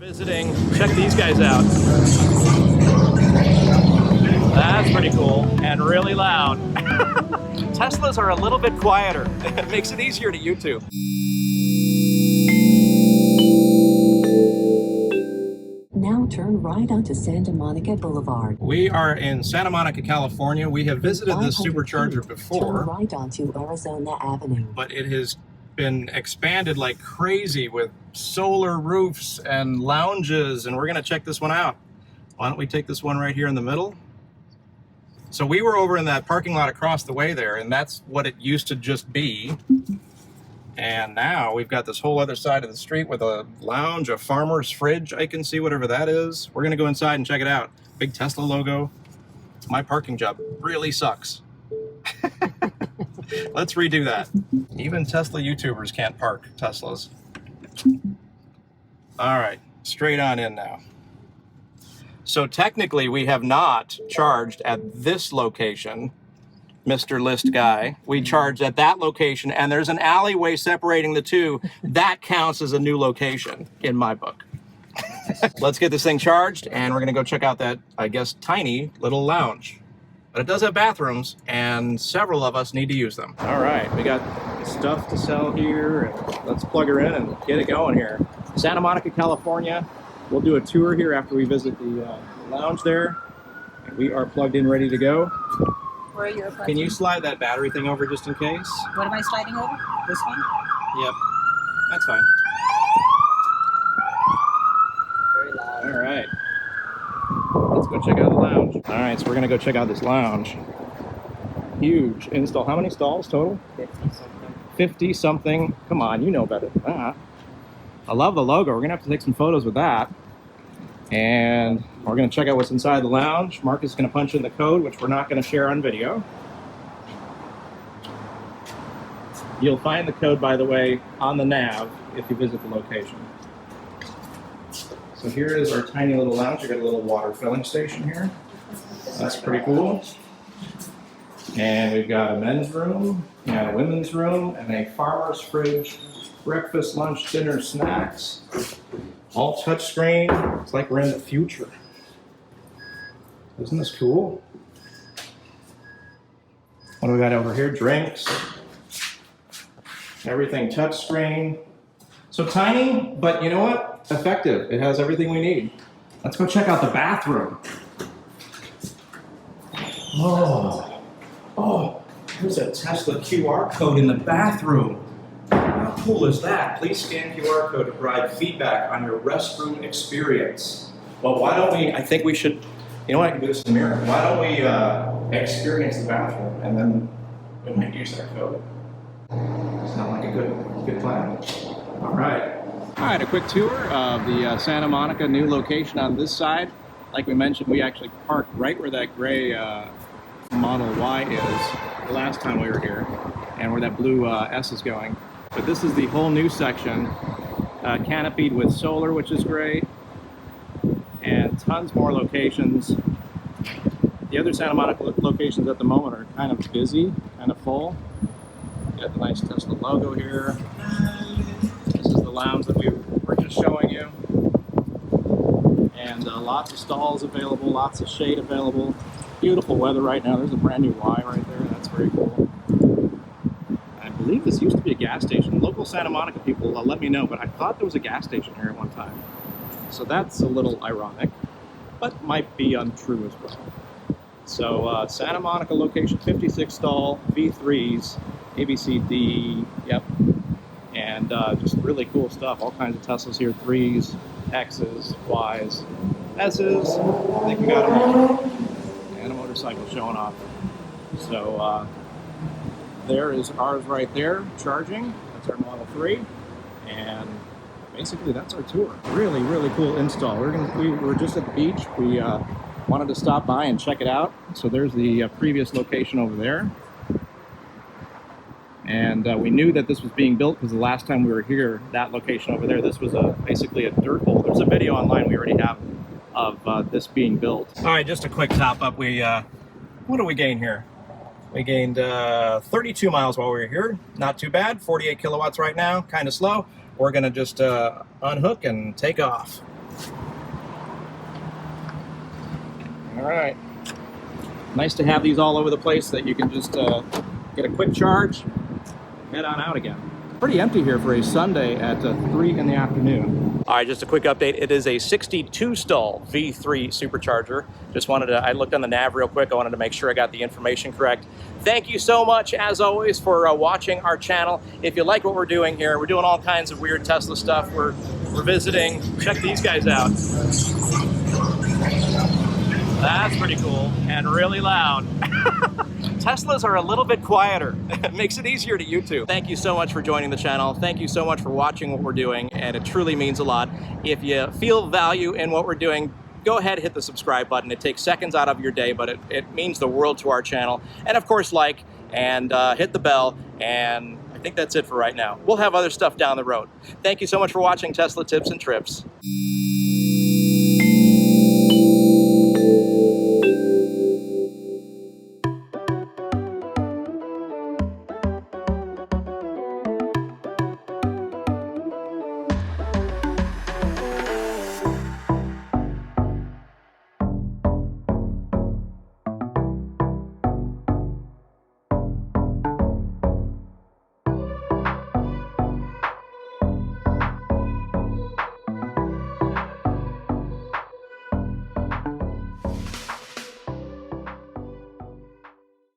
Visiting, check these guys out. That's pretty cool and really loud. Teslas are a little bit quieter. It makes it easier to YouTube. Now turn right onto Santa Monica Boulevard. We are in Santa Monica, California. We have visited this Supercharger before. Turn right onto Arizona Avenue. But it has been expanded like crazy with solar roofs and lounges, and we're gonna check this one out. Why don't we take this one right here in the middle? So we were over in that parking lot across the way there, and that's what it used to just be. And now we've got this whole other side of the street with a lounge, a farmer's fridge, I can see, whatever that is. We're gonna go inside and check it out. Big Tesla logo. My parking job really sucks. Let's redo that. Even Tesla YouTubers can't park Teslas. All right, straight on in now. So technically we have not charged at this location, Mr. List Guy. We charged at that location, and there's an alleyway separating the two. That counts as a new location in my book. Let's get this thing charged, and we're gonna go check out that, I guess, tiny little lounge. But it does have bathrooms, and several of us need to use them. All right, we got stuff to sell here, and let's plug her in and get it going here. Santa Monica, California. We'll do a tour here after we visit the lounge there. And we are plugged in, ready to go. Where are you plugged Can you in? slide that battery thing over just in case? What am I sliding over? This one? Yep, that's fine. Very loud. All right. Let's go check out the lounge. All right, so we're gonna go check out this lounge. Huge install. How many stalls total? 50-something. 50 something. Come on, you know better than that. I love the logo. We're gonna have to take some photos with that. And we're gonna check out what's inside the lounge. Mark is gonna punch in the code, which we're not gonna share on video. You'll find the code, by the way, on the nav if you visit the location. So here is our tiny little lounge. We got a little water filling station here. That's pretty cool. And we've got a men's room, and a women's room, and a farmer's fridge, breakfast, lunch, dinner, snacks. All touchscreen. It's like we're in the future. Isn't this cool? What do we got over here? Drinks. Everything touchscreen. So tiny, but you know what? Effective. It has everything we need. Let's go check out the bathroom. Oh, there's a Tesla QR code in the bathroom. How cool is that? Please scan QR code to provide feedback on your restroom experience. Well, why don't we, I think we should, you know what, I can do this in the mirror. Why don't we experience the bathroom, and then we might use that code. Sound like a good plan. All right. All right, a quick tour of the Santa Monica new location on this side. Like we mentioned, we actually parked right where that gray Model Y is the last time we were here, and where that blue S is going. But this is the whole new section, canopied with solar, which is great, and tons more locations. The other Santa Monica locations at the moment are kind of busy, kind of full. Got the nice Tesla logo here. This is the lounge that we were just showing you. And lots of stalls available, lots of shade available. Beautiful weather right now. There's a brand new Y right there. That's very cool. I believe this used to be a gas station. Local Santa Monica people let me know, but I thought there was a gas station here at one time. So that's a little ironic, but might be untrue as well. So Santa Monica location, 56 stall, V3s, ABCD, yep. And just really cool stuff. All kinds of Teslas here, 3s, X's, Y's, S's. I think we got them all. And a motorcycle showing off. So there is ours right there, charging. That's our Model 3. And basically that's our tour. Really, really cool install. We were just at the beach. We wanted to stop by and check it out. So there's the previous location over there. And we knew that this was being built because the last time we were here, that location over there, this was basically a dirt hole. There's a video online we already have of this being built. All right, just a quick top up. What do we gain here? We gained 32 miles while we were here. Not too bad. 48 kilowatts right now, kind of slow. We're gonna just unhook and take off. All right. Nice to have these all over the place that you can just get a quick charge, head on out again. Pretty empty here for a Sunday at 3 in the afternoon. All right, just a quick update. It is a 62 stall V3 supercharger. Just wanted to, I looked on the nav real quick. I wanted to make sure I got the information correct. Thank you so much, as always, for watching our channel. If you like what we're doing here, we're doing all kinds of weird Tesla stuff. We're visiting. Check these guys out. That's pretty cool and really loud. Teslas are a little bit quieter. It makes it easier to YouTube. Thank you so much for joining the channel. Thank you so much for watching what we're doing, and it truly means a lot. If you feel value in what we're doing, go ahead, hit the subscribe button. It takes seconds out of your day, but it means the world to our channel. And of course, like and hit the bell, and I think that's it for right now. We'll have other stuff down the road. Thank you so much for watching Tesla Tips and Trips.